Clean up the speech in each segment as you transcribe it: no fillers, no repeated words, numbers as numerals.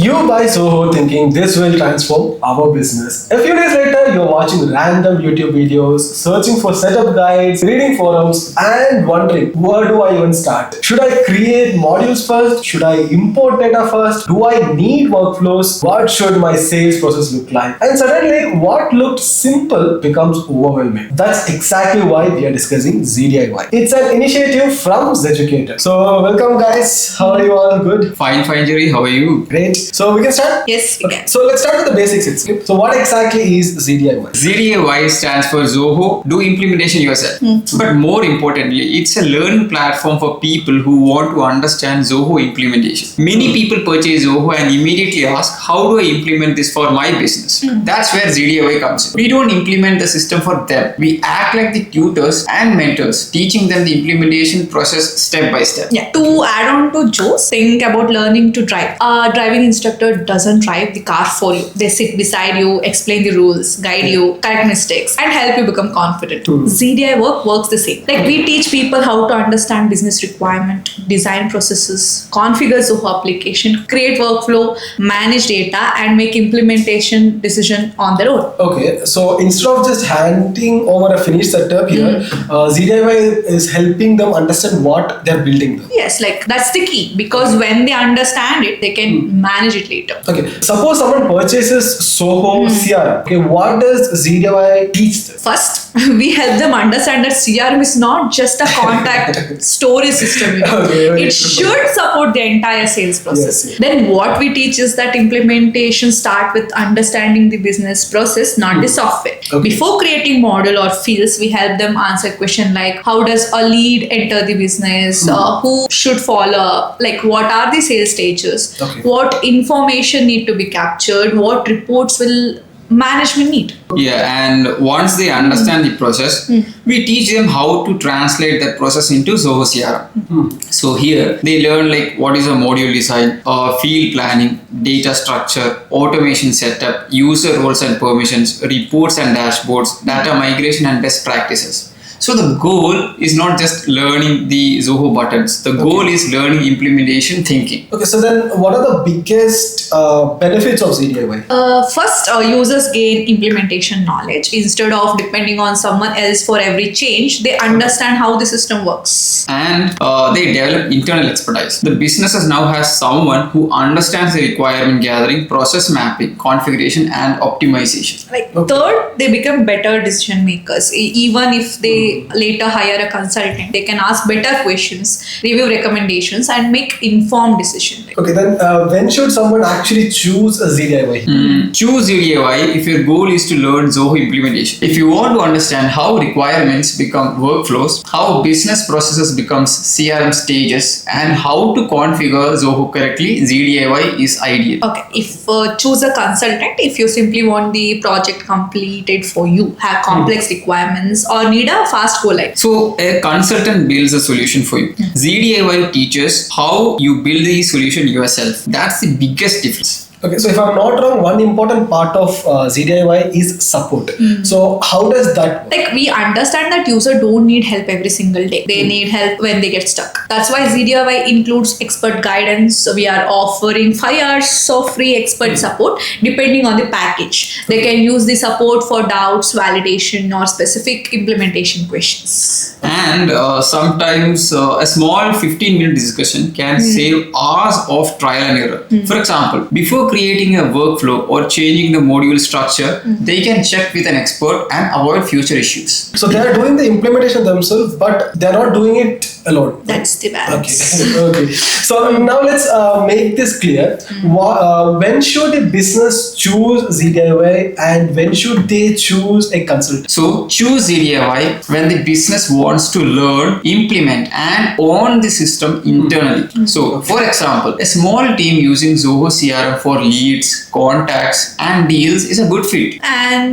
You buy Zoho thinking this will transform our business. A few days later, you're watching random YouTube videos, searching for setup guides, reading forums, and wondering, where do I even start? Should I create modules first? Should I import data first? Do I need workflows? What should my sales process look like? And suddenly, what looked simple becomes overwhelming. That's exactly why we are discussing ZDIY. It's an initiative from ZEducator. So, welcome guys. How are you all? Good? Fine, Jerry. How are you? Great. So, we can start? Yes, we can. So, let's start with the basics itself. So, what exactly is ZDIY? ZDIY stands for Zoho Do Implementation Yourself. But more importantly, it's a learning platform for people who want to understand Zoho implementation. Many people purchase Zoho and immediately ask, how do I implement this for my business? That's where ZDIY comes in. We don't implement the system for them. We act like the tutors and mentors, teaching them the implementation process step by step. Yeah. To add on to Joe's, think about learning to drive. A driving instructor doesn't drive the car for you. They sit beside you, explain the rules, guide you, correct mistakes, and help you become confident. ZDIY works the same. Like we teach people how to understand business requirement, design processes, configure Zoho application, create workflow, manage data, and make implementation decision on their own. Okay, so instead of just handing over a finished setup here, ZDIY is helping them understand what they're building. Yes, like that's the key because when they understand it, they can manage it later. Okay, suppose someone purchases Zoho CRM. Okay, what does ZDIY teach them? First, we help them understand that CRM is not just a contact storage system. It should support the entire sales process. Yes. Then what we teach is that implementation start with understanding the business process, not the software. Okay. Before creating model or fields, we help them answer question like how does a lead enter the business, who should follow, like what are the sales stages, what information need to be captured, what reports will management need. Yeah, and once they understand the process, we teach them how to translate that process into Zoho CRM. So here they learn like what is a module design, field planning, data structure, automation setup, user roles and permissions, reports and dashboards, data migration and best practices. So the goal is not just learning the Zoho buttons. The goal is learning implementation thinking. Okay, so then what are the biggest benefits of ZDIY? First, users gain implementation knowledge. Instead of depending on someone else for every change, they understand how the system works. And they develop internal expertise. The businesses now has someone who understands the requirement gathering, process mapping, configuration and optimization. Like third, they become better decision makers. Even if they later hire a consultant, they can ask better questions, review recommendations and make informed decisions. Okay, then when should someone actually choose a ZDIY? Choose ZDIY if your goal is to learn Zoho implementation. If you want to understand how requirements become workflows, how business processes becomes CRM stages, and how to configure Zoho correctly, ZDIY is ideal. Okay, if choose a consultant if you simply want the project completed for you, have complex requirements or need a fast go live. So a consultant builds a solution for you. ZDIY teaches how you build the solution yourself. That's the biggest difference. Okay, so if I'm not wrong, one important part of ZDIY is support. So how does that work? Like we understand that user don't need help every single day. They need help when they get stuck. That's why ZDIY includes expert guidance. So we are offering 5 hours of free expert support depending on the package. They can use the support for doubts, validation or specific implementation questions. And sometimes a small 15-minute discussion can save hours of trial and error. For example, before creating a workflow or changing the module structure, they can check with an expert and avoid future issues. So they are doing the implementation themselves, but they're not doing it alone. That's the balance. Okay. So now let's make this clear. When should a business choose ZDIY and when should they choose a consultant? So choose ZDIY when the business wants to learn, implement and own the system internally. So for example, a small team using Zoho CRM for leads, contacts and deals is a good fit.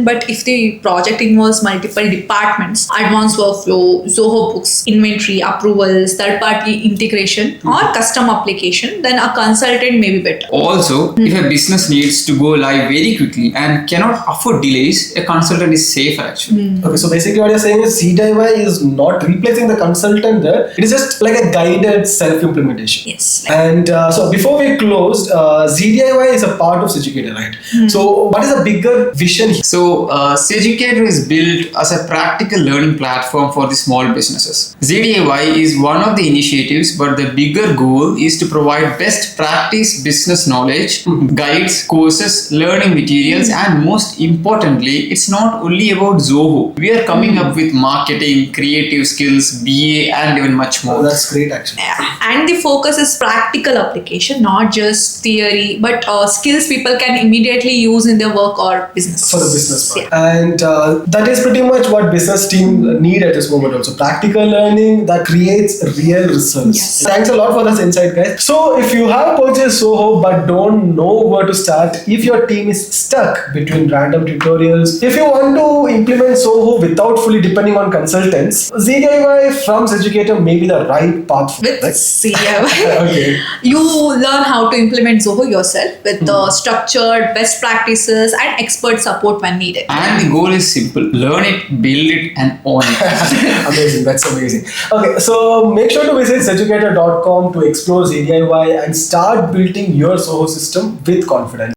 But if the project involves multiple departments, advanced workflow, Zoho books, inventory, approvals, third-party integration or custom application, then a consultant may be better. Also, if a business needs to go live very quickly and cannot afford delays, a consultant is safe actually. Okay, so basically what you're saying is ZDIY is not replacing the consultant there. It is just like a guided self-implementation. Yes. And so before we closed, ZDIY ZDIY is a part of ZEducator, right? So what is a bigger vision here? So, ZEducator is built as a practical learning platform for the small businesses. ZDIY is one of the initiatives, but the bigger goal is to provide best practice business knowledge, guides, courses, learning materials, and most importantly, it's not only about Zoho. We are coming up with marketing, creative skills, BA, and even much more. Oh, that's great, actually. Yeah. And the focus is practical application, not just theory, but skills people can immediately use in their work or business. For the business part. Yeah. And that is pretty much what business team need at this moment also. Practical learning that creates real results. Yes. Thanks a lot for this insight, guys. So if you have purchased Zoho but don't know where to start, if your team is stuck between random tutorials, if you want to implement Zoho without fully depending on consultants, ZDIY from ZEducator may be the right path for With right? ZDIY, Okay. you learn how to implement Zoho yourself with the structured best practices and expert support when needed. And the goal is simple: learn it, build it, and own it. Amazing, that's amazing. Okay, so make sure to visit ZEducator.com to explore ZDIY and start building your Zoho system with confidence.